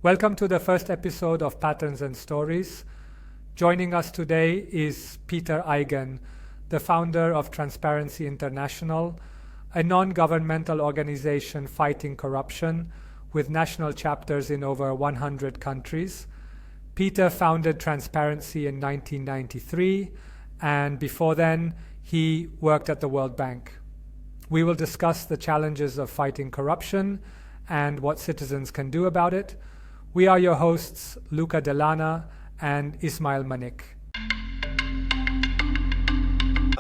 Welcome to the first episode of Patterns and Stories. Joining us today is Peter Eigen, the founder of Transparency International, a non-governmental organization fighting corruption with national chapters in over 100 countries. Peter founded Transparency in 1993, and before then, he worked at the World Bank. We will discuss the challenges of fighting corruption and what citizens can do about it. We are your hosts, Luca Delana and Ismail Manik.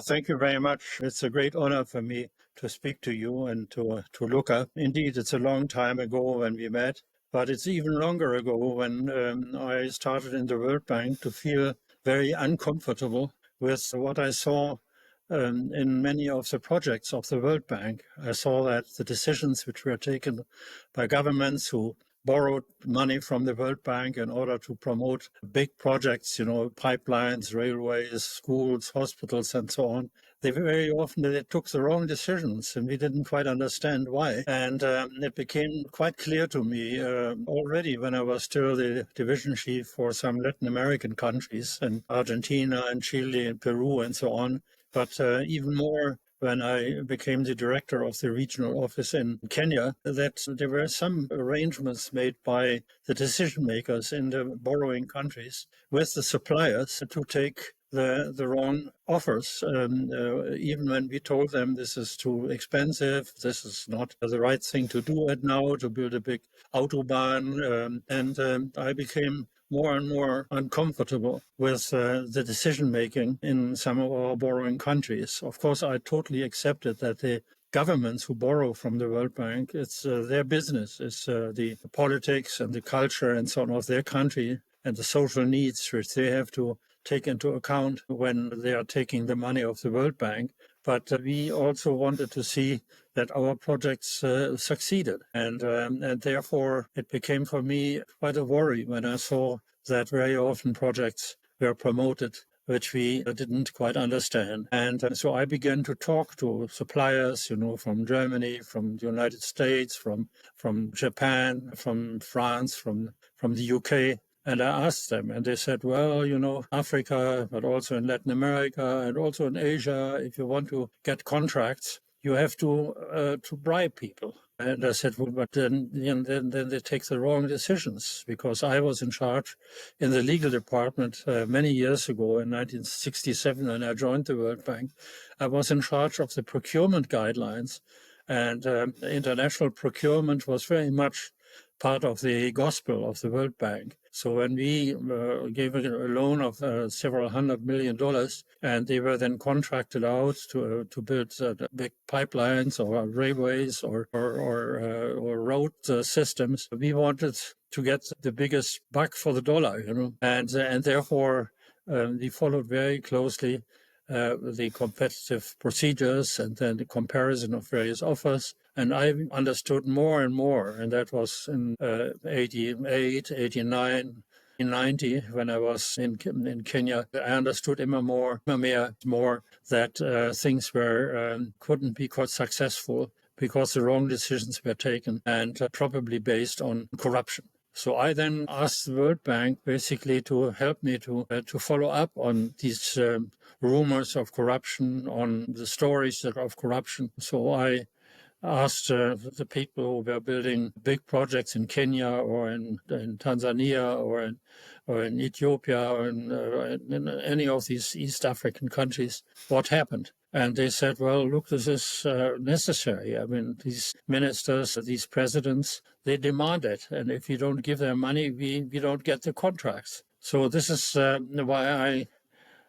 Thank you very much. It's a great honor for me to speak to you and to Luca. Indeed, it's a long time ago when we met, but it's even longer ago when I started in the World Bank to feel very uncomfortable with what I saw in many of the projects of the World Bank. I saw that the decisions which were taken by governments who borrowed money from the World Bank in order to promote big projects, pipelines, railways, schools, hospitals, and so on. They very often took the wrong decisions, and we didn't quite understand why. And it became quite clear to me already when I was still the division chief for some Latin American countries, and Argentina and Chile and Peru and so on. But even more when I became the director of the regional office in Kenya, that there were some arrangements made by the decision makers in the borrowing countries with the suppliers to take the wrong offers, even when we told them this is too expensive, this is not the right thing to do it now, to build a big autobahn. And I became more and more uncomfortable with the decision-making in some of our borrowing countries. Of course, I totally accepted that the governments who borrow from the World Bank, it's their business. It's the politics and the culture and so on of their country and the social needs which they have to take into account when they are taking the money of the World Bank. But we also wanted to see that our projects succeeded. And therefore, it became for me quite a worry when I saw that very often projects were promoted which we didn't quite understand. And so I began to talk to suppliers, from Germany, from the United States, from Japan, from France, from the UK. And I asked them, and they said, well, Africa, but also in Latin America and also in Asia, if you want to get contracts, you have to bribe people. And I said, well, but then they take the wrong decisions, because I was in charge in the legal department many years ago in 1967 when I joined the World Bank. I was in charge of the procurement guidelines, and international procurement was very much part of the gospel of the World Bank. So when we gave a loan of several $100 million, and they were then contracted out to build big pipelines or railways or road systems, we wanted to get the biggest buck for the dollar, and therefore we followed very closely the competitive procedures and then the comparison of various offers. And I understood more and more, and that was in 88, 89, 90, when I was in Kenya. I understood more that things couldn't be quite successful because the wrong decisions were taken, and probably based on corruption. So I then asked the World Bank basically to help me to follow up on these rumors of corruption, on the stories of corruption. So I asked the people who were building big projects in Kenya or in Tanzania or in Ethiopia or in any of these East African countries what happened. And they said, well, look, this is necessary. I mean, these ministers, these presidents, they demand it. And if you don't give them money, we don't get the contracts. So this is why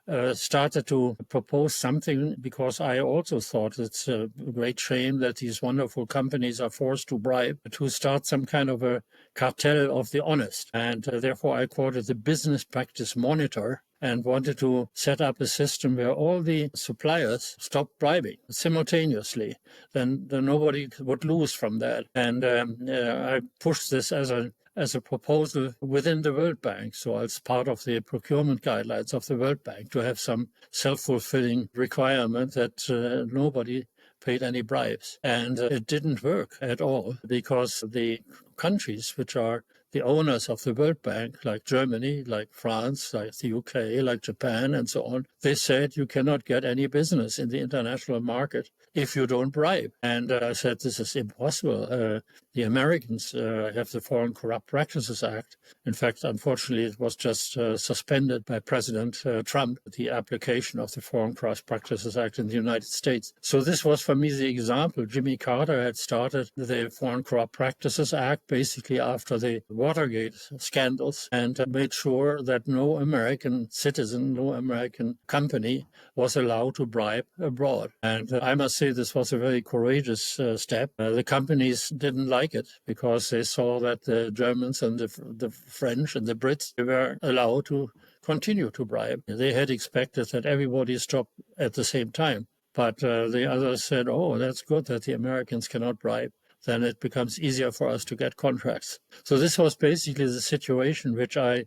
I started to propose something, because I also thought it's a great shame that these wonderful companies are forced to bribe, to start some kind of a cartel of the honest. And therefore I called it the Business Practice Monitor, and wanted to set up a system where all the suppliers stopped bribing simultaneously. Then nobody would lose from that. And I pushed this as a proposal within the World Bank. So as part of the procurement guidelines of the World Bank, to have some self-fulfilling requirement that nobody paid any bribes. And it didn't work at all, because the countries which are the owners of the World Bank, like Germany, like France, like the UK, like Japan, and so on, they said you cannot get any business in the international market if you don't bribe. And I said, this is impossible. The Americans have the Foreign Corrupt Practices Act. In fact, unfortunately, it was just suspended by President Trump, the application of the Foreign Corrupt Practices Act in the United States. So this was for me the example. Jimmy Carter had started the Foreign Corrupt Practices Act basically after the Watergate scandals and made sure that no American citizen, no American company was allowed to bribe abroad. And I must say this was a very courageous step. The companies didn't like it because they saw that the Germans and the French and the Brits were allowed to continue to bribe. They had expected that everybody stopped at the same time. But the others said, oh, that's good that the Americans cannot bribe. Then it becomes easier for us to get contracts. So this was basically the situation which I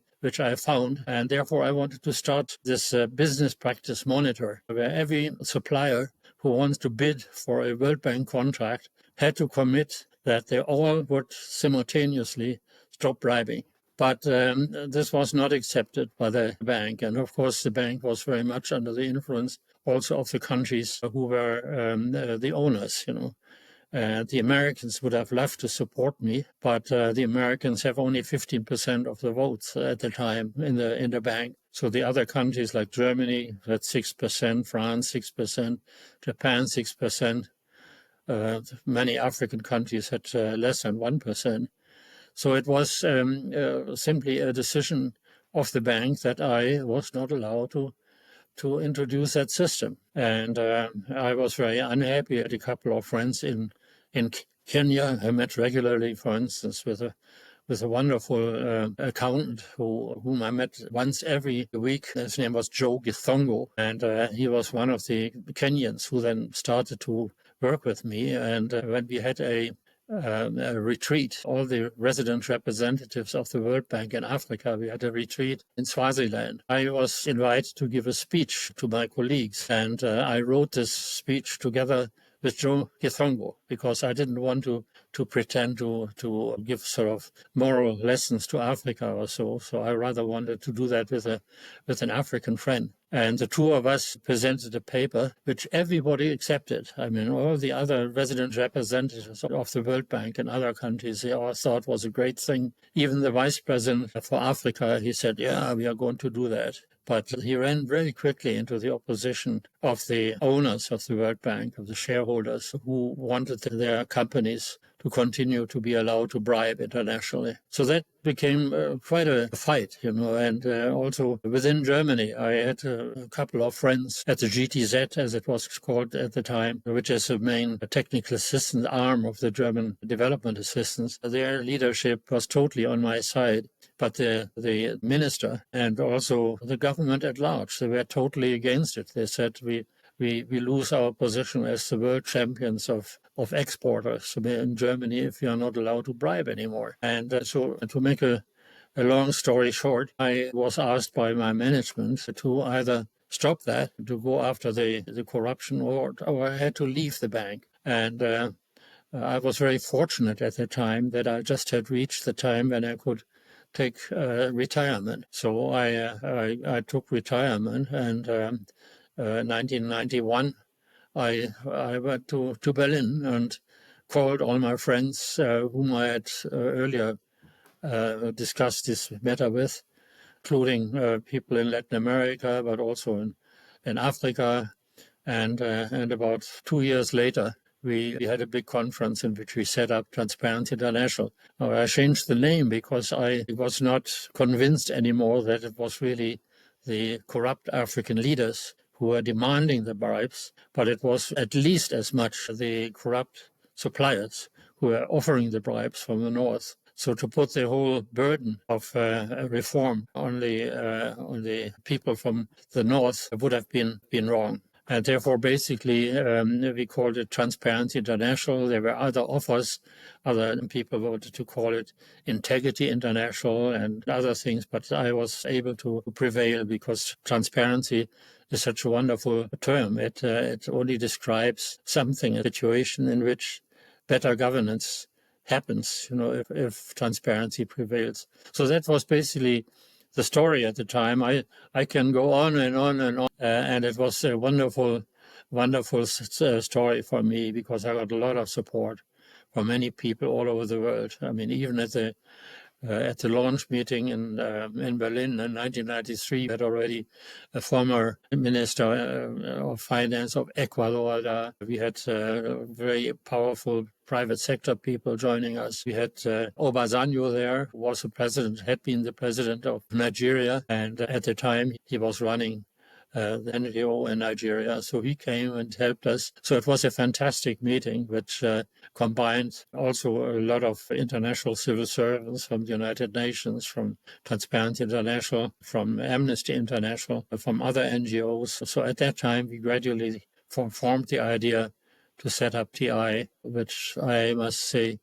found, and therefore I wanted to start this business practice monitor, where every supplier who wants to bid for a World Bank contract had to commit that they all would simultaneously stop bribing. But this was not accepted by the bank, and of course the bank was very much under the influence also of the countries who were the owners, the Americans would have loved to support me, but the Americans have only 15% of the votes at the time in the bank. So the other countries like Germany had 6%, France 6%, Japan 6%. Many African countries had less than 1%. So it was simply a decision of the bank that I was not allowed to introduce that system. And I was very unhappy. I had a couple of friends in Kenya. I met regularly, for instance, with a wonderful accountant whom I met once every week. His name was Joe Githongo, and he was one of the Kenyans who then started to work with me. And when we had a retreat, all the resident representatives of the World Bank in Africa, we had a retreat in Swaziland. I was invited to give a speech to my colleagues, and I wrote this speech together with Joe Githongo because I didn't want to pretend to give sort of moral lessons to Africa or so. So I rather wanted to do that with an African friend. And the two of us presented a paper which everybody accepted. I mean, all the other resident representatives of the World Bank in other countries, they all thought was a great thing. Even the vice president for Africa, he said, yeah, we are going to do that. But he ran very quickly into the opposition of the owners of the World Bank, of the shareholders who wanted their companies to continue to be allowed to bribe internationally. So that became quite a fight, and also within Germany, I had a couple of friends at the GTZ, as it was called at the time, which is the main technical assistance arm of the German development assistance. Their leadership was totally on my side, but the minister and also the government at large, they were totally against it. They said we lose our position as the world champions of exporters in Germany if we are not allowed to bribe anymore. And so to make a long story short, I was asked by my management to either stop that, to go after the corruption, or I had to leave the bank. And I was very fortunate at the time that I just had reached the time when I could take retirement. So I took retirement, and 1991, I went to Berlin and called all my friends whom I had earlier discussed this matter with, including people in Latin America, but also in Africa. And about 2 years later, we had a big conference in which we set up Transparency International. Now, I changed the name because I was not convinced anymore that it was really the corrupt African leaders who were demanding the bribes, but it was at least as much the corrupt suppliers who were offering the bribes from the north. So to put the whole burden of reform on the people from the north would have been wrong. And therefore, basically, we called it Transparency International. There were other offers. Other people wanted to call it Integrity International and other things. But I was able to prevail because transparency is such a wonderful term. It only describes something, a situation in which better governance happens, if transparency prevails. So that was basically the story at the time. I can go on and on and on, and it was a wonderful story for me, because I got a lot of support from many people all over the world. I mean, even at the launch meeting in Berlin in 1993, we had already a former minister of finance of Ecuador. We had very powerful private sector people joining us. We had Obasanjo there, who was had been the president of Nigeria, and at the time he was running the NGO in Nigeria. So he came and helped us. So it was a fantastic meeting, which combined also a lot of international civil servants from the United Nations, from Transparency International, from Amnesty International, from other NGOs. So at that time, we gradually formed the idea to set up TI, which I must say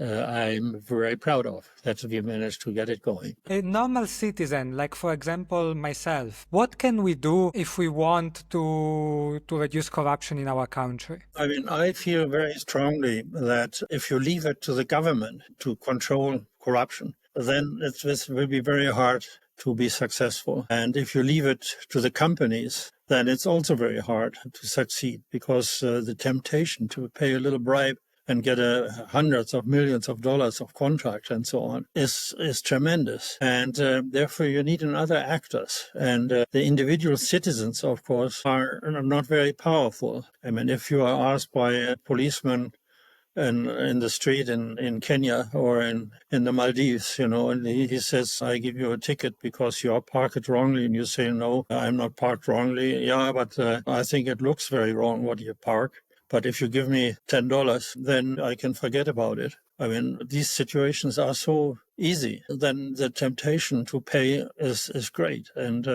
I'm very proud of, that we managed to get it going. A normal citizen, like for example myself, what can we do if we want to reduce corruption in our country? I mean, I feel very strongly that if you leave it to the government to control corruption, then it will be very hard to be successful. And if you leave it to the companies, then it's also very hard to succeed, because the temptation to pay a little bribe and get hundreds of millions of dollars of contract and so on is tremendous. And therefore you need other actors. And the individual citizens, of course, are not very powerful. I mean, if you are asked by a policeman in the street in Kenya or in the Maldives, and he says, I give you a ticket because you are parked wrongly, and you say, no, I'm not parked wrongly. Yeah, but I think it looks very wrong what you park. But if you give me $10, then I can forget about it. I mean, these situations are so easy. Then the temptation to pay is great, and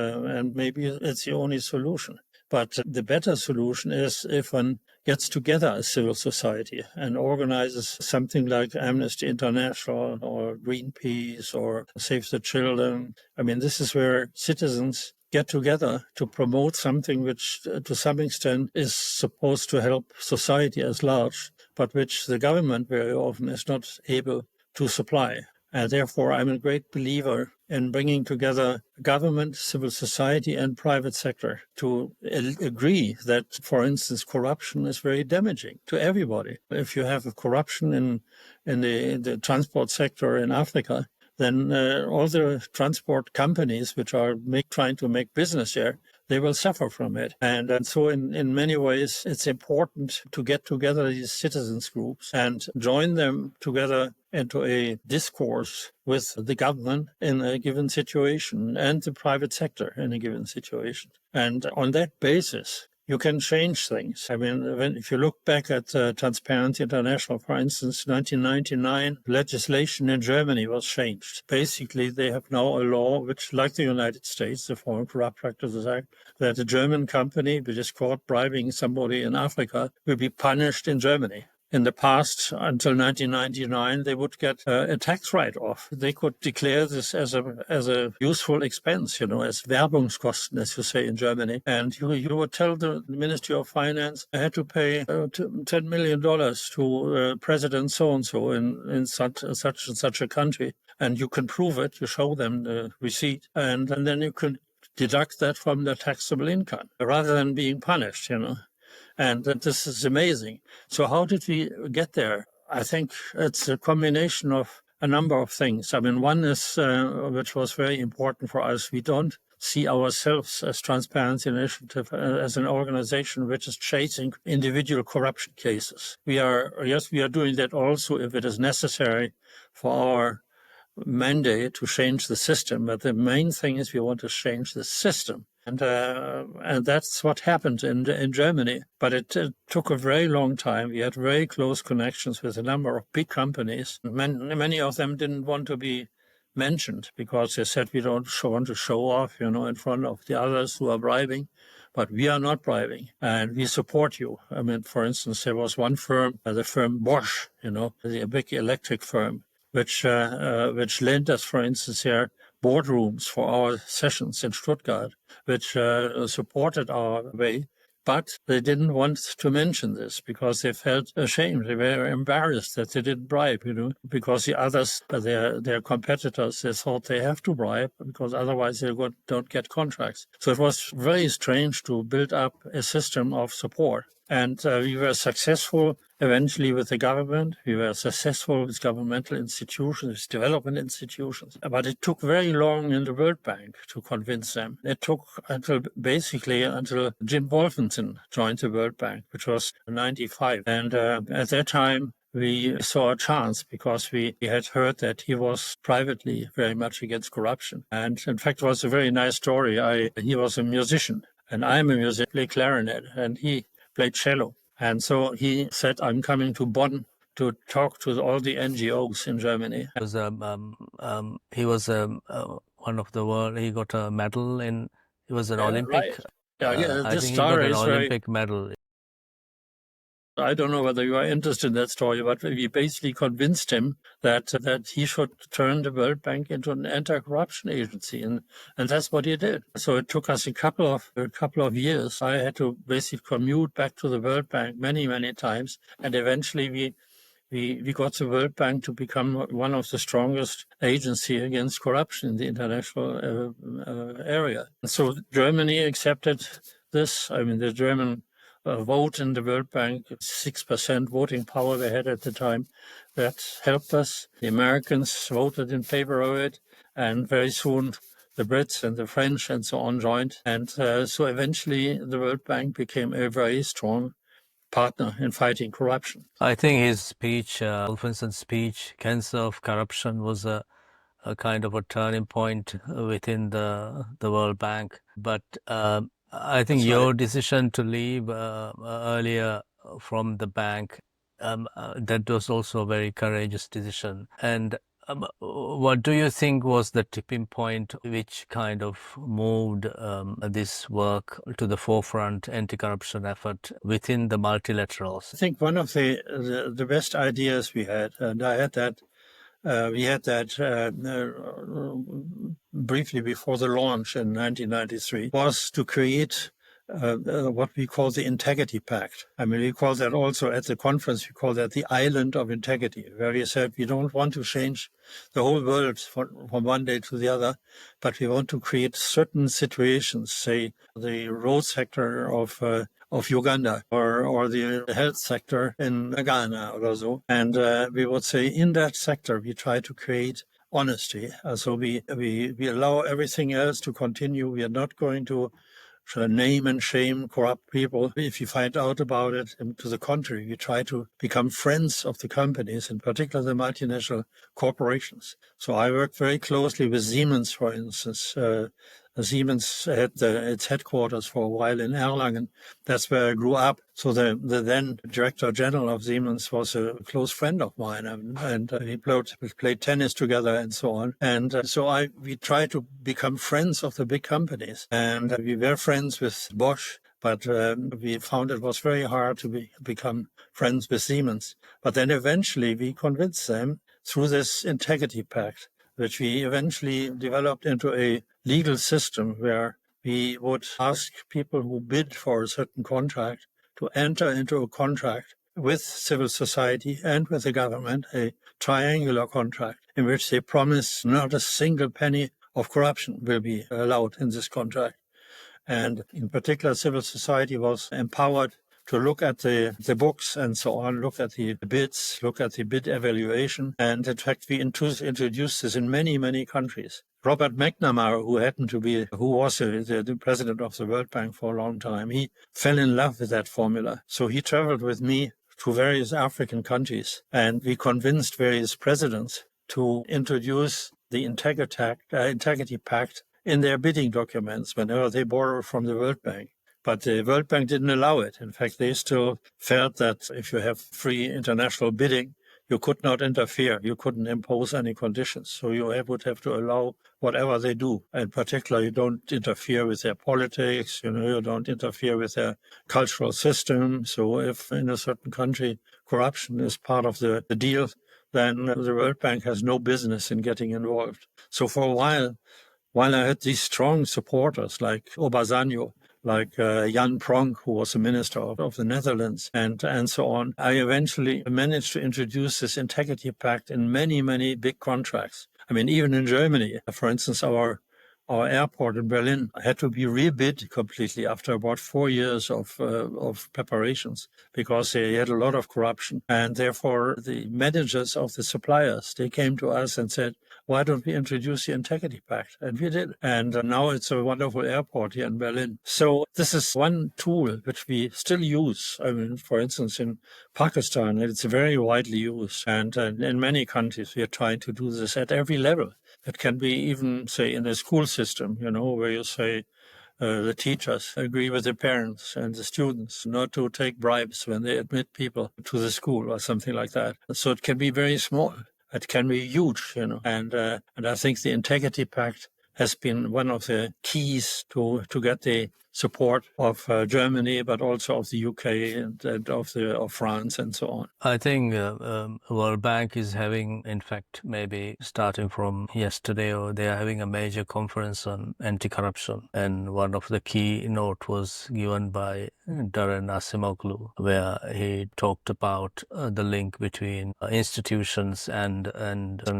maybe it's the only solution. But the better solution is if one gets together as civil society and organizes something like Amnesty International or Greenpeace or Save the Children. I mean, this is where citizens get together to promote something which, to some extent, is supposed to help society as large, but which the government very often is not able to supply. And therefore, I'm a great believer in bringing together government, civil society, and private sector to agree that, for instance, corruption is very damaging to everybody. If you have corruption in the transport sector in Africa, then all the transport companies which are trying to make business here, they will suffer from it. And so in many ways, it's important to get together these citizens groups and join them together into a discourse with the government in a given situation and the private sector in a given situation. And on that basis, you can change things. I mean, if you look back at Transparency International, for instance, 1999, legislation in Germany was changed. Basically, they have now a law which, like the United States, the Foreign Corrupt Practices Act, that a German company which is caught bribing somebody in Africa will be punished in Germany. In the past, until 1999, they would get a tax write-off. They could declare this as a useful expense, as Werbungskosten, as you say in Germany. And you would tell the Ministry of Finance, I had to pay $10 million to President so-and-so in such and such a country. And you can prove it, you show them the receipt, and then you can deduct that from their taxable income, rather than being punished, And this is amazing. So how did we get there? I think it's a combination of a number of things. I mean, one is, which was very important for us, we don't see ourselves as Transparency Initiative as an organization which is chasing individual corruption cases. We are doing that also if it is necessary for our mandate to change the system. But the main thing is we want to change the system. And that's what happened in Germany. But it took a very long time. We had very close connections with a number of big companies. Many of them didn't want to be mentioned because they said we don't want to show off, in front of the others who are bribing. But we are not bribing, and we support you. I mean, for instance, there was one firm, the firm Bosch, the big electric firm, which lent us, for instance, here boardrooms for our sessions in Stuttgart, which supported our way. But they didn't want to mention this because they felt ashamed. They were embarrassed that they didn't bribe, because the others, their competitors, they thought they have to bribe because otherwise they don't get contracts. So it was very strange to build up a system of support. And we were successful eventually with the government. We were successful with governmental institutions, development institutions. But it took very long in the World Bank to convince them. It took until Jim Wolfenson joined the World Bank, which was 1995. And at that time, we saw a chance because we had heard that he was privately very much against corruption. And in fact, it was a very nice story. He was a musician, and I'm a musician, played clarinet, and he played cello. And so he said, I'm coming to Bonn to talk to all the NGOs in Germany. He was one of the world. He got a medal in. He was an Olympic. Right. I think he got an Olympic medal. I don't know whether you are interested in that story, but we basically convinced him that he should turn the World Bank into an anti-corruption agency, and that's what he did. So it took us a couple of years. I had to basically commute back to the World Bank many times, and eventually we got the World Bank to become one of the strongest agencies against corruption in the international area. So Germany accepted this. I mean, the German vote in the World Bank, 6% voting power they had at the time, that helped us. The Americans voted in favor of it, and very soon the Brits and the French and so on joined. And so eventually the World Bank became a very strong partner in fighting corruption. I think his speech, Wolfenson's speech, Cancer of Corruption, was a kind of a turning point within the World Bank. But I think your decision to leave earlier from the bank, that was also a very courageous decision. And what do you think was the tipping point which kind of moved this work to the forefront, anti-corruption effort within the multilaterals? I think one of the best ideas we had, and I had that, we had that briefly before the launch in 1993, was to create what we call the Integrity Pact. I mean, we call that also at the conference, we call that the Island of Integrity, where we said we don't want to change the whole world from one day to the other, but we want to create certain situations, say the road sector of Uganda or the health sector in Ghana or so. And we would say in that sector, we try to create honesty. So we allow everything else to continue. We are not going to name and shame corrupt people if you find out about it. And to the contrary, we try to become friends of the companies, in particular the multinational corporations. So I worked very closely with Siemens, for instance. Siemens had its headquarters for a while in Erlangen. That's where I grew up. So the then director general of Siemens was a close friend of mine, and we played tennis together and so on. And so we tried to become friends of the big companies. And we were friends with Bosch, but we found it was very hard to become friends with Siemens. But then eventually we convinced them through this Integrity Pact, which we eventually developed into a legal system where we would ask people who bid for a certain contract to enter into a contract with civil society and with the government, a triangular contract in which they promise not a single penny of corruption will be allowed in this contract. And in particular, civil society was empowered to look at the books and so on, look at the bids, look at the bid evaluation. And in fact, we introduced this in many countries. Robert McNamara, who was the president of the World Bank for a long time, he fell in love with that formula. So he traveled with me to various African countries, and we convinced various presidents to introduce the Integrity Pact in their bidding documents whenever they borrow from the World Bank. But the World Bank didn't allow it. In fact, they still felt that if you have free international bidding, you could not interfere. You couldn't impose any conditions. So you would have to allow whatever they do. In particular, you don't interfere with their politics. You don't interfere with their cultural system. So if in a certain country corruption is part of the deal, then the World Bank has no business in getting involved. So for a while I had these strong supporters like Obasanjo, like Jan Pronk, who was the minister of the Netherlands, and so on. I eventually managed to introduce this integrity pact in many, many big contracts. I mean, even in Germany, for instance, our airport in Berlin had to be rebid completely after about 4 years of preparations, because they had a lot of corruption. And therefore, the managers of the suppliers, they came to us and said, why don't we introduce the Integrity Pact? And we did. And now it's a wonderful airport here in Berlin. So this is one tool which we still use. I mean, for instance, in Pakistan, it's very widely used. And in many countries, we are trying to do this at every level. It can be even, say, in the school system, where you say the teachers agree with the parents and the students not to take bribes when they admit people to the school or something like that. So it can be very small. It can be huge, and I think the Integrity Pact has been one of the keys to get the support of Germany, but also of the UK and of France and so on. I think World Bank is having, in fact, maybe starting from yesterday, or they are having a major conference on anti-corruption. And one of the key note was given by Darren Asimoglu, where he talked about the link between institutions and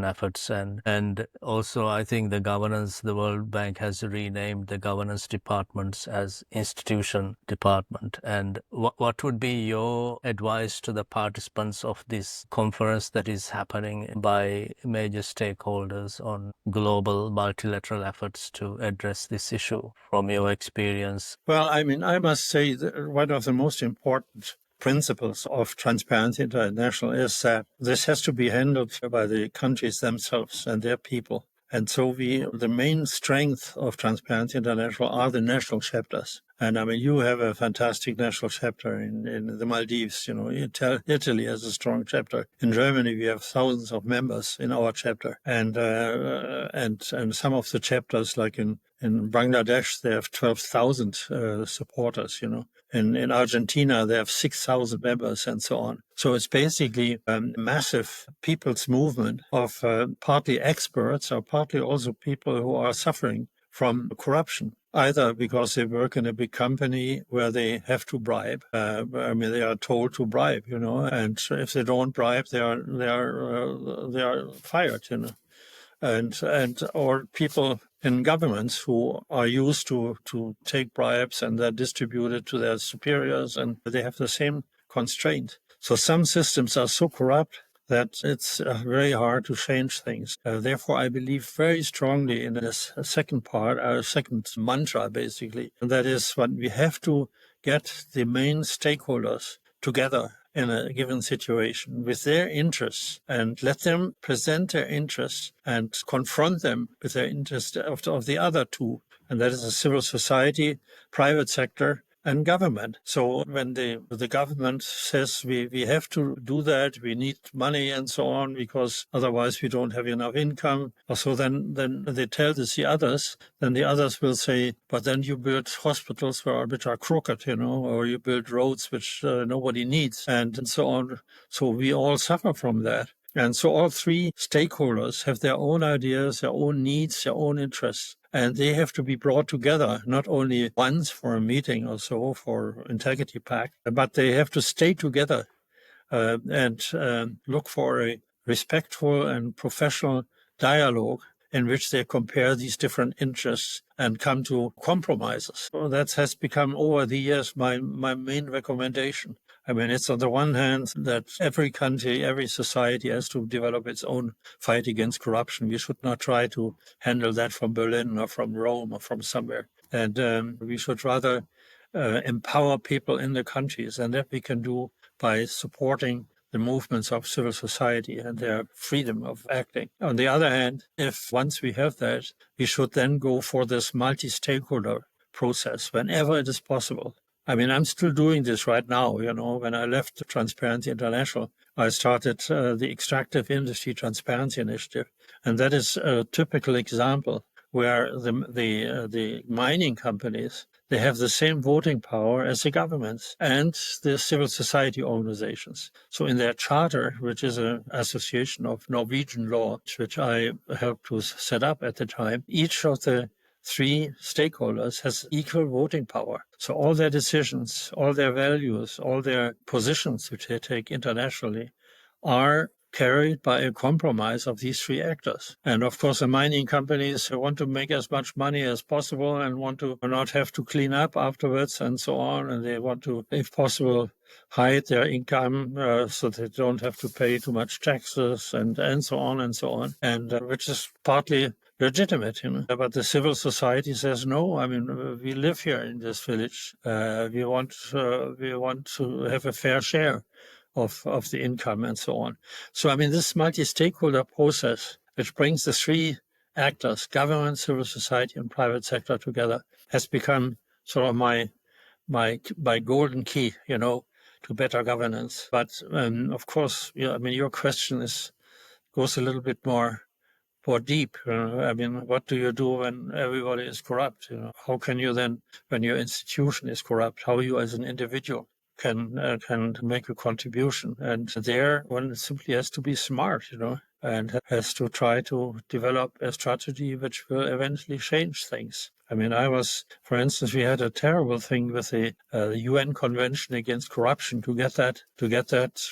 efforts. And also, I think the governance, the World Bank has renamed the governance departments as institution department. And what would be your advice to the participants of this conference that is happening by major stakeholders on global multilateral efforts to address this issue from your experience? Well, I mean, I must say that one of the most important principles of Transparency International is that this has to be handled by the countries themselves and their people. And so the main strength of Transparency International are the national chapters. And I mean, you have a fantastic national chapter in the Maldives. Italy has a strong chapter. In Germany, we have thousands of members in our chapter. And some of the chapters, like in Bangladesh, they have 12,000 supporters, In Argentina, they have 6,000 members and so on. So it's basically a massive people's movement of partly experts or partly also people who are suffering from corruption, either because they work in a big company where they have to bribe. They are told to bribe, and if they don't bribe, they are fired, and or people in governments who are used to take bribes and they're distributed to their superiors, and they have the same constraint. So some systems are so corrupt that it's very hard to change things. Therefore, I believe very strongly in this second part, our second mantra, basically. And that is when we have to get the main stakeholders together in a given situation with their interests and let them present their interests and confront them with their interest of the other two. And that is the civil society, private sector, and government. So when the government says we have to do that, we need money and so on, because otherwise we don't have enough income. So then they tell the others, then the others will say, but then you build hospitals which are crooked, or you build roads which nobody needs, and so on. So we all suffer from that. And so all three stakeholders have their own ideas, their own needs, their own interests. And they have to be brought together, not only once for a meeting or so for Integrity Pact, but they have to stay together and look for a respectful and professional dialogue in which they compare these different interests and come to compromises. So that has become over the years my main recommendation. I mean, it's on the one hand that every country, every society has to develop its own fight against corruption. We should not try to handle that from Berlin or from Rome or from somewhere. And we should rather empower people in the countries, and that we can do by supporting the movements of civil society and their freedom of acting. On the other hand, if once we have that, we should then go for this multi-stakeholder process whenever it is possible. I mean, I'm still doing this right now. When I left Transparency International, I started the Extractive Industry Transparency Initiative. And that is a typical example where the mining companies, they have the same voting power as the governments and the civil society organizations. So in their charter, which is an association of Norwegian law, which I helped to set up at the time, each of the three stakeholders has equal voting power. So all their decisions, all their values, all their positions which they take internationally are carried by a compromise of these three actors. And of course, the mining companies want to make as much money as possible and want to not have to clean up afterwards and so on. And they want to, if possible, hide their income so they don't have to pay too much taxes and so on and so on. And which is partly legitimate, But the civil society says no. I mean, we live here in this village. We want to have a fair share of the income and so on. So, I mean, this multi-stakeholder process, which brings the three actors, government, civil society, and private sector together, has become sort of my golden key, to better governance. But of course, I mean, your question goes a little bit more deep. I mean, what do you do when everybody is corrupt? How can you then, when your institution is corrupt, how you as an individual can make a contribution? And there, one simply has to be smart, and has to try to develop a strategy which will eventually change things. I mean, for instance, we had a terrible thing with the UN Convention Against Corruption to get that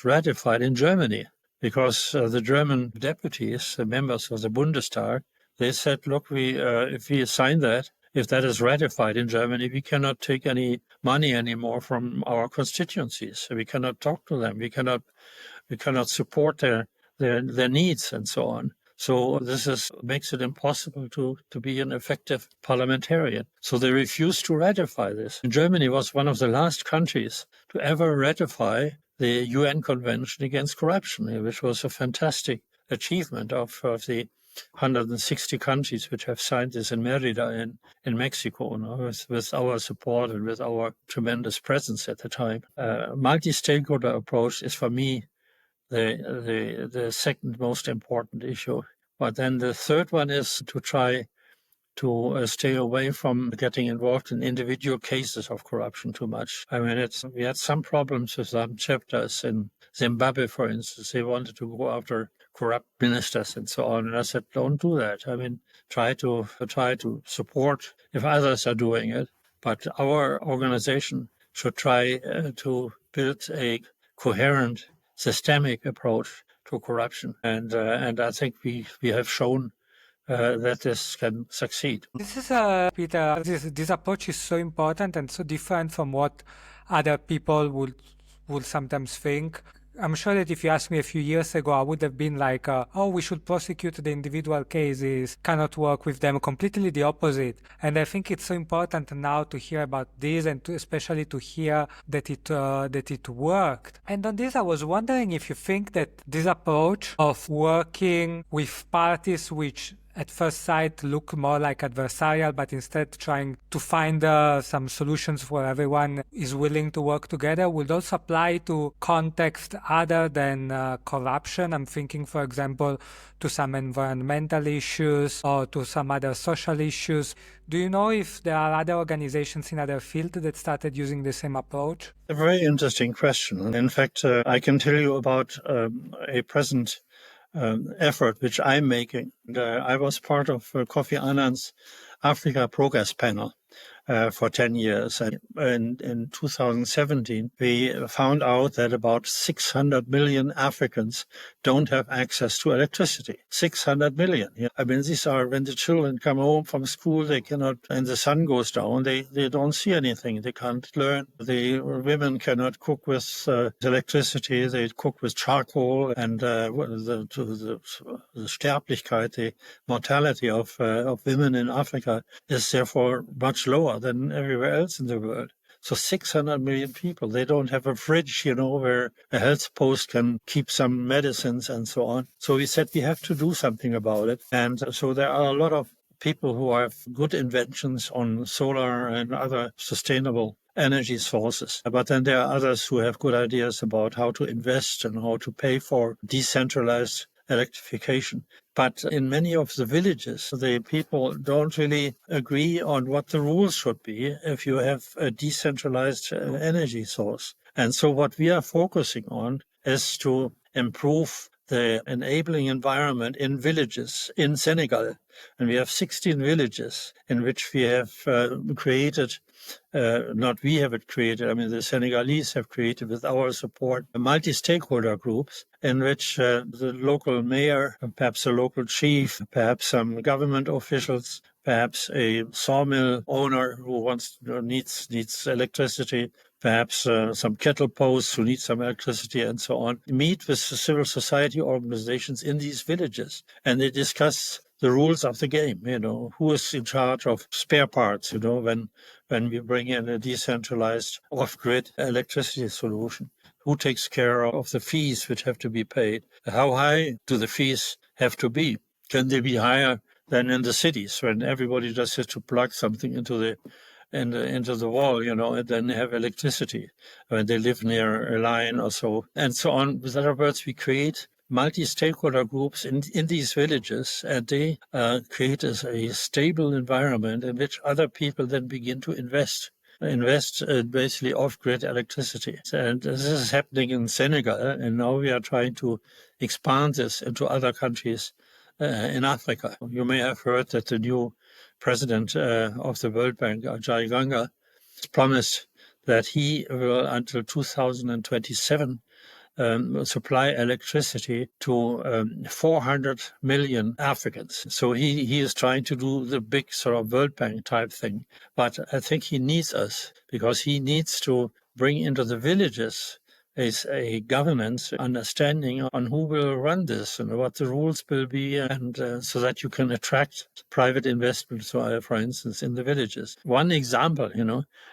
ratified in Germany. Because the German deputies, the members of the Bundestag, they said, look, if we sign that, if that is ratified in Germany, we cannot take any money anymore from our constituencies. We cannot talk to them. We cannot support their needs and so on. So this makes it impossible to be an effective parliamentarian. So they refused to ratify this. And Germany was one of the last countries to ever ratify the UN Convention Against Corruption, which was a fantastic achievement of the 160 countries which have signed this in Merida in Mexico, with our support and with our tremendous presence at the time. Multi-stakeholder approach is, for me, the second most important issue. But then the third one is to try to stay away from getting involved in individual cases of corruption too much. I mean, we had some problems with some chapters in Zimbabwe, for instance. They wanted to go after corrupt ministers and so on. And I said, don't do that. I mean, try to support if others are doing it. But our organization should try to build a coherent, systemic approach to corruption. And I think we have shown that this can succeed. This is, Peter, this approach is so important and so different from what other people would sometimes think. I'm sure that if you asked me a few years ago, I would have been like, we should prosecute the individual cases, cannot work with them, completely the opposite. And I think it's so important now to hear about this and especially to hear that it worked. And on this, I was wondering if you think that this approach of working with parties which at first sight look more like adversarial, but instead trying to find some solutions where everyone is willing to work together would also apply to context other than corruption. I'm thinking, for example, to some environmental issues or to some other social issues. Do you know if there are other organizations in other fields that started using the same approach? A very interesting question. In fact, I can tell you about a present effort which I'm making. I was part of Kofi Annan's Africa Progress Panel for 10 years. And in 2017, we found out that about 600 million Africans don't have access to electricity. 600 million. Yeah. I mean, these are when the children come home from school, they cannot, and the sun goes down, they don't see anything. They can't learn. The women cannot cook with electricity. They cook with charcoal, and the Sterblichkeit, the mortality of women in Africa is therefore much lower than everywhere else in the world. So 600 million people, they don't have a fridge, where a health post can keep some medicines and so on. So we said we have to do something about it. And so there are a lot of people who have good inventions on solar and other sustainable energy sources. But then there are others who have good ideas about how to invest and how to pay for decentralized electrification. But in many of the villages, the people don't really agree on what the rules should be if you have a decentralized energy source. And so what we are focusing on is to improve the enabling environment in villages in Senegal. And we have 16 villages in which we have created, not we have it created, I mean the Senegalese have created with our support, multi-stakeholder groups in which the local mayor, perhaps a local chief, perhaps some government officials, perhaps a sawmill owner who needs electricity, perhaps some cattle posts who need some electricity and so on, meet with the civil society organizations in these villages, and they discuss the rules of the game, who is in charge of spare parts, when we bring in a decentralized off-grid electricity solution. Who takes care of the fees which have to be paid? How high do the fees have to be? Can they be higher than in the cities when everybody just has to plug something into the wall, and then have electricity when they live near a line or so, and so on. With other words, we create multi-stakeholder groups in these villages, and they create a stable environment in which other people then begin to invest basically off-grid electricity. And this is happening in Senegal, and now we are trying to expand this into other countries in Africa. You may have heard that the new president of the World Bank, Eigen, has promised that he will, until 2027, supply electricity to 400 million Africans. So he is trying to do the big sort of World Bank type thing. But I think he needs us because he needs to bring into the villages a governance understanding on who will run this and what the rules will be, and so that you can attract private investment, for instance, in the villages. One example,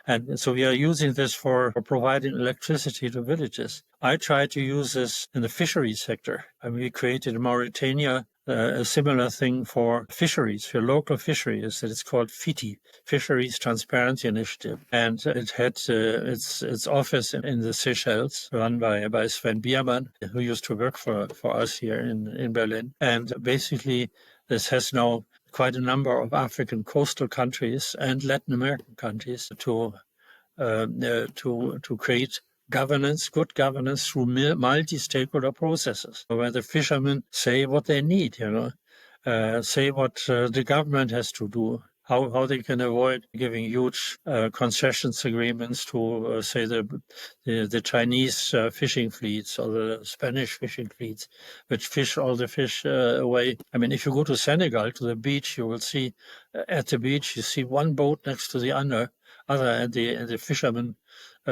and so we are using this for providing electricity to villages. I try to use this in the fisheries sector. And we created in Mauritania a similar thing for fisheries, for local fisheries, that it's called FITI, Fisheries Transparency Initiative. And it had its office in the Seychelles, run by Sven Biermann, who used to work for us here in Berlin. And basically, this has now quite a number of African coastal countries and Latin American countries to create governance, good governance through multi-stakeholder processes, where the fishermen say what they need, say what the government has to do, how they can avoid giving huge concessions agreements to, say, the Chinese fishing fleets or the Spanish fishing fleets, which fish all the fish away. I mean, if you go to Senegal, to the beach, you will see, at the beach, you see one boat next to the other, and the fishermen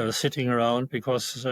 sitting around because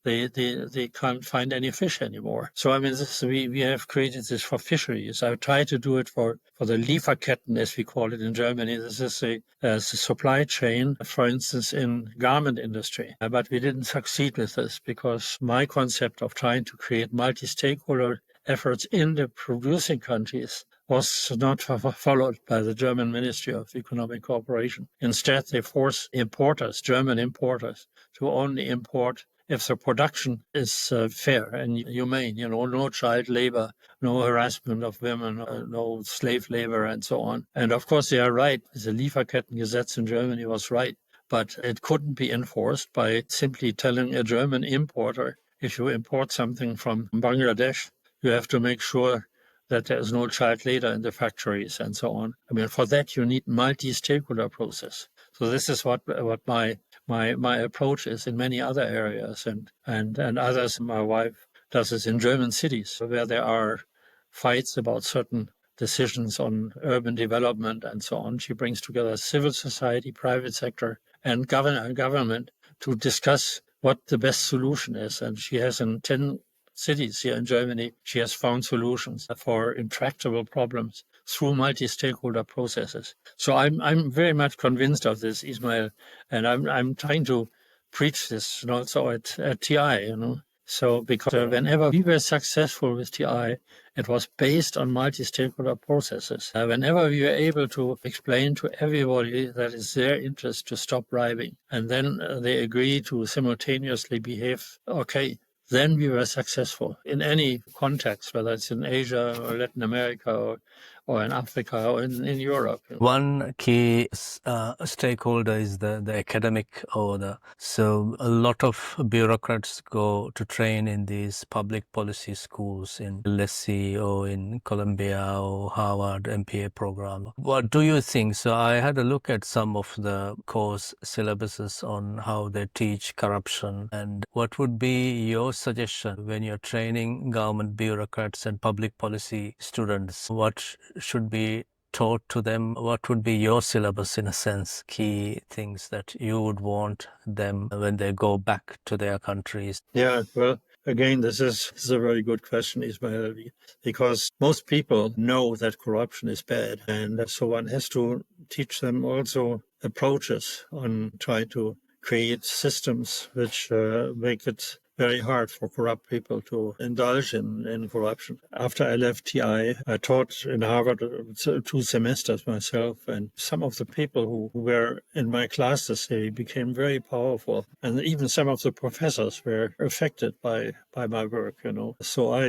they can't find any fish anymore. So I mean, we have created this for fisheries. I've tried to do it for the Lieferketten, as we call it in Germany. This is a supply chain, for instance, in garment industry. But we didn't succeed with this because my concept of trying to create multi-stakeholder efforts in the producing countries was not followed by the German Ministry of Economic Cooperation. Instead, they force importers, German importers, to only import if the production is fair and humane, no child labor, no harassment of women, no slave labor, and so on. And of course, they are right. The Lieferkettengesetz in Germany was right, but it couldn't be enforced by simply telling a German importer, if you import something from Bangladesh, you have to make sure that there is no child labor in the factories and so on. I mean, for that, you need multi-stakeholder process. So this is what my approach is in many other areas, and others. My wife does this in German cities where there are fights about certain decisions on urban development and so on. She brings together civil society, private sector, and government to discuss what the best solution is. And she has in 10 cities here in Germany, she has found solutions for intractable problems through multi-stakeholder processes. So I'm very much convinced of this, Ismail, and I'm trying to preach this also at TI, So because whenever we were successful with TI, it was based on multi-stakeholder processes. Whenever we were able to explain to everybody that it's their interest to stop bribing, and then they agree to simultaneously behave okay, then we were successful in any context, whether it's in Asia or Latin America or in Africa or in Europe. One key stakeholder is the academic order. So a lot of bureaucrats go to train in these public policy schools in LSE or in Columbia or Harvard MPA program. What do you think? So I had a look at some of the course syllabuses on how they teach corruption, and what would be your suggestion when you're training government bureaucrats and public policy students? What should be taught to them? What would be your syllabus, in a sense, key things that you would want them when they go back to their countries? Yeah, well, again, this is a very good question, Ismail, because most people know that corruption is bad. And so one has to teach them also approaches on trying to create systems which make it very hard for corrupt people to indulge in corruption. After I left TI, I taught in Harvard 2 semesters myself, and some of the people who were in my classes, they became very powerful, and even some of the professors were affected by my work. So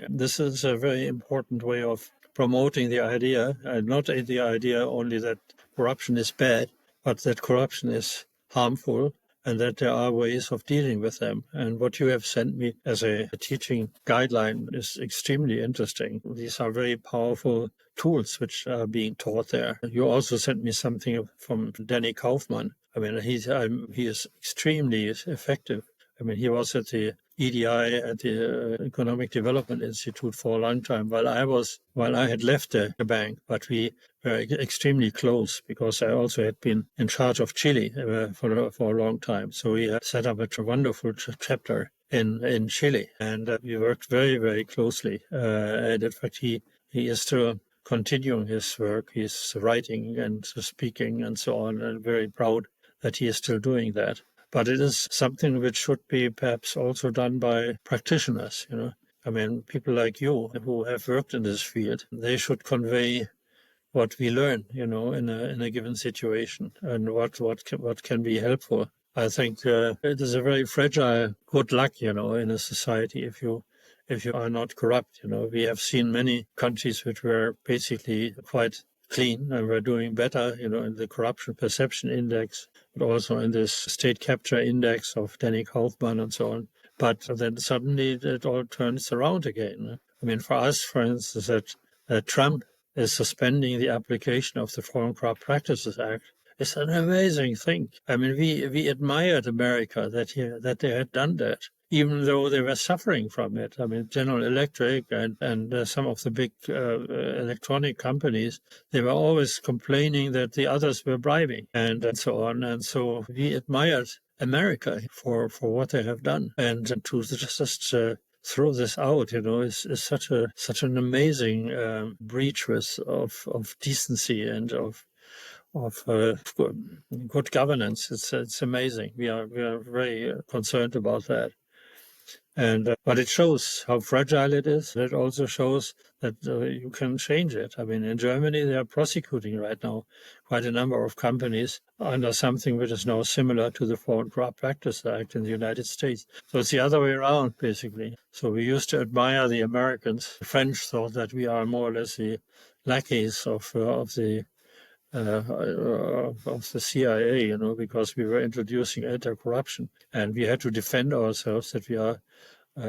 this is a very important way of promoting the idea, not the idea only that corruption is bad, but that corruption is harmful and that there are ways of dealing with them. And what you have sent me as a teaching guideline is extremely interesting. These are very powerful tools which are being taught there. You also sent me something from Danny Kaufman. I mean, he is extremely effective. I mean, he was at the EDI at the Economic Development Institute for a long time while I had left the bank, but we were extremely close because I also had been in charge of Chile for a long time. So we set up a wonderful chapter in Chile, and we worked very, very closely. And in fact, he is still continuing his work. He's writing and speaking and so on, and very proud that he is still doing that. But it is something which should be perhaps also done by practitioners, I mean, people like you who have worked in this field, they should convey what we learn, in a given situation and what can be helpful. I think it is a very fragile good luck, in a society if you are not corrupt. We have seen many countries which were basically quite clean and were doing better, in the corruption perception index, but also in this state capture index of Danny Kaufman and so on. But then suddenly it all turns around again. I mean, for us, for instance, that Trump is suspending the application of the Foreign Corrupt Practices Act. It's an amazing thing. I mean, we admired America that they had done that, even though they were suffering from it. I mean, General Electric and some of the big electronic companies, they were always complaining that the others were bribing and so on. And so we admired America for what they have done. And to just throw this out, is such an amazing breach of decency and of good governance. It's amazing. We are very concerned about that. And but it shows how fragile it is. It also shows that you can change it. I mean, in Germany, they are prosecuting right now quite a number of companies under something which is now similar to the Foreign Corrupt Practices Act in the United States. So it's the other way around, basically. So we used to admire the Americans. The French thought that we are more or less the lackeys of the CIA, because we were introducing anti-corruption and we had to defend ourselves that we are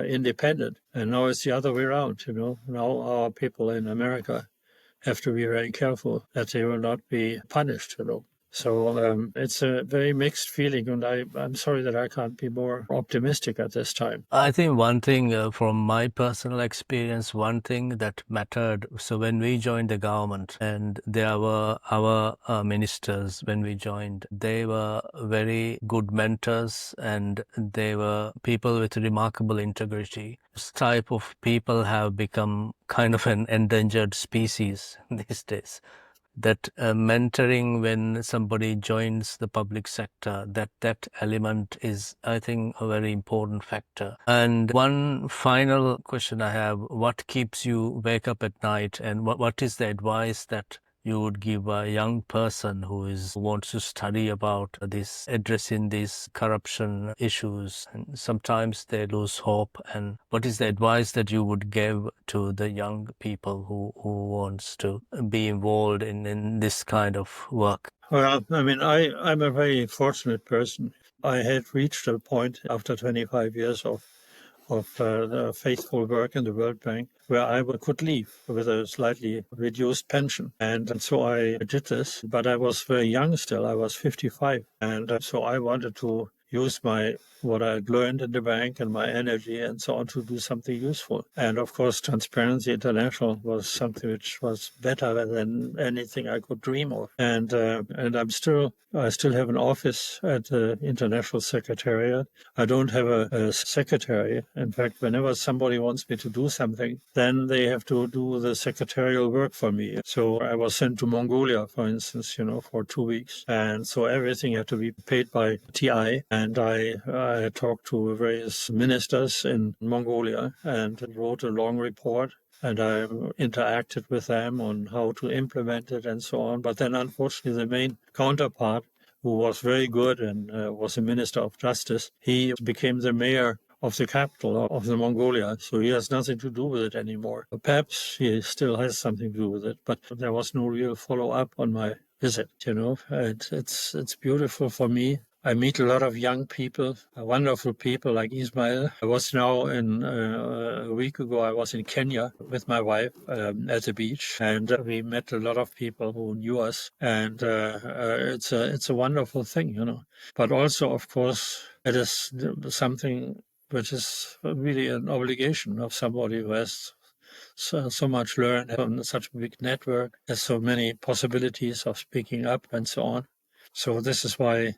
independent. And now it's the other way around, Now our people in America have to be very careful that they will not be punished, So it's a very mixed feeling, and I'm sorry that I can't be more optimistic at this time. I think one thing from my personal experience, one thing that mattered, so when we joined the government and there were our ministers when we joined, they were very good mentors and they were people with remarkable integrity. This type of people have become kind of an endangered species these days. That mentoring when somebody joins the public sector, that element is, I think, a very important factor. And one final question I have, what keeps you wake up at night and what is the advice that you would give a young person who wants to study about this, addressing these corruption issues, and sometimes they lose hope? And what is the advice that you would give to the young people who wants to be involved in this kind of work? Well, I mean, I'm a very fortunate person. I had reached a point after 25 years of the faithful work in the World Bank where I could leave with a slightly reduced pension. And so I did this, but I was very young still. I was 55. And so I wanted to use what I had learned in the bank and my energy and so on to do something useful. And of course, Transparency International was something which was better than anything I could dream of. And I still have an office at the International Secretariat. I don't have a secretary. In fact, whenever somebody wants me to do something, then they have to do the secretarial work for me. So I was sent to Mongolia, for instance, for 2 weeks. And so everything had to be paid by TI. And I talked to various ministers in Mongolia and wrote a long report. And I interacted with them on how to implement it and so on. But then, unfortunately, the main counterpart, who was very good and was a minister of justice, he became the mayor of the capital of the Mongolia. So he has nothing to do with it anymore. Perhaps he still has something to do with it, but there was no real follow-up on my visit, It's beautiful for me. I meet a lot of young people, wonderful people like Ismail. I was now a week ago, I was in Kenya with my wife at the beach, and we met a lot of people who knew us, and it's a wonderful thing, But also, of course, it is something which is really an obligation of somebody who has so much learned on such a big network, has so many possibilities of speaking up and so on. So this is why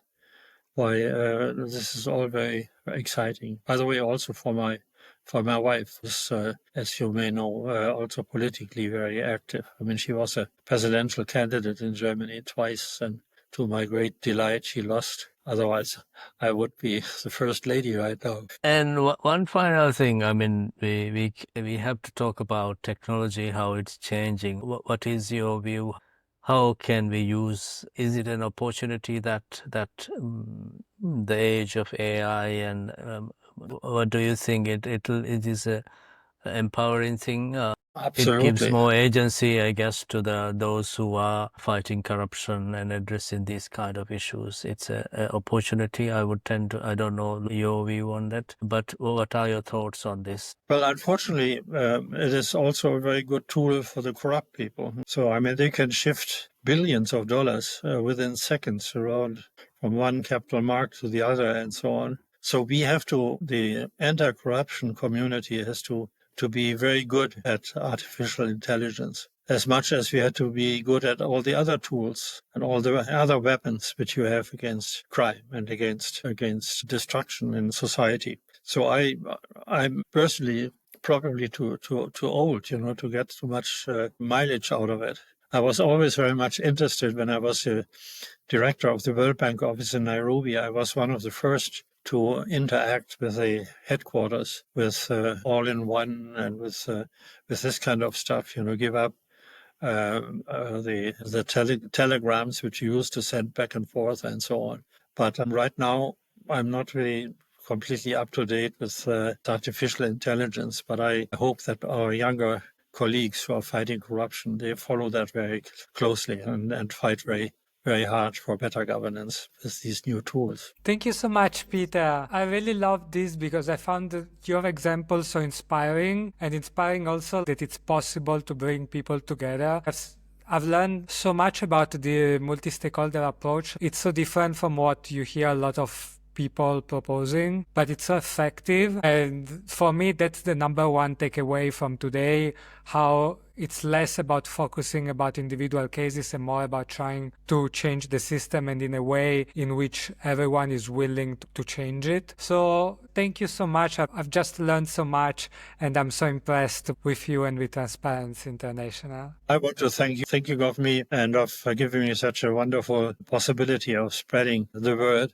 this is all very exciting. By the way, also for my wife, who's, as you may know, also politically very active. I mean, she was a presidential candidate in Germany twice, and to my great delight, she lost. Otherwise, I would be the first lady right now. And one final thing, I mean, we have to talk about technology, how it's changing. What is your view? How can we use? Is it an opportunity that the age of AI, and what do you think? It is a empowering thing. It gives Absolutely. more agency, I guess, to those who are fighting corruption and addressing these kind of issues. It's a opportunity. I don't know your view on that, but what are your thoughts on this? Well, unfortunately, it is also a very good tool for the corrupt people. So, I mean, they can shift billions of dollars within seconds around from one capital market to the other and so on. So the anti-corruption community has to be very good at artificial intelligence, as much as we had to be good at all the other tools and all the other weapons which you have against crime and against destruction in society. So I'm personally probably too old, to get too much mileage out of it. I was always very much interested when I was a director of the World Bank office in Nairobi. I was one of the first to interact with the headquarters with all-in-one and with this kind of stuff, give up the telegrams which you used to send back and forth and so on. But right now, I'm not really completely up to date with artificial intelligence, but I hope that our younger colleagues who are fighting corruption, they follow that very closely and fight very, very hard for better governance with these new tools. Thank you so much, Peter. I really love this because I found your example so inspiring, and inspiring also that it's possible to bring people together. I've learned so much about the multi-stakeholder approach. It's so different from what you hear a lot of people proposing, but it's so effective. And for me, that's the number one takeaway from today, how it's less about focusing about individual cases and more about trying to change the system, and in a way in which everyone is willing to change it. So thank you so much. I've just learned so much, and I'm so impressed with you and with Transparency International. I want to thank you of me and of giving me such a wonderful possibility of spreading the word.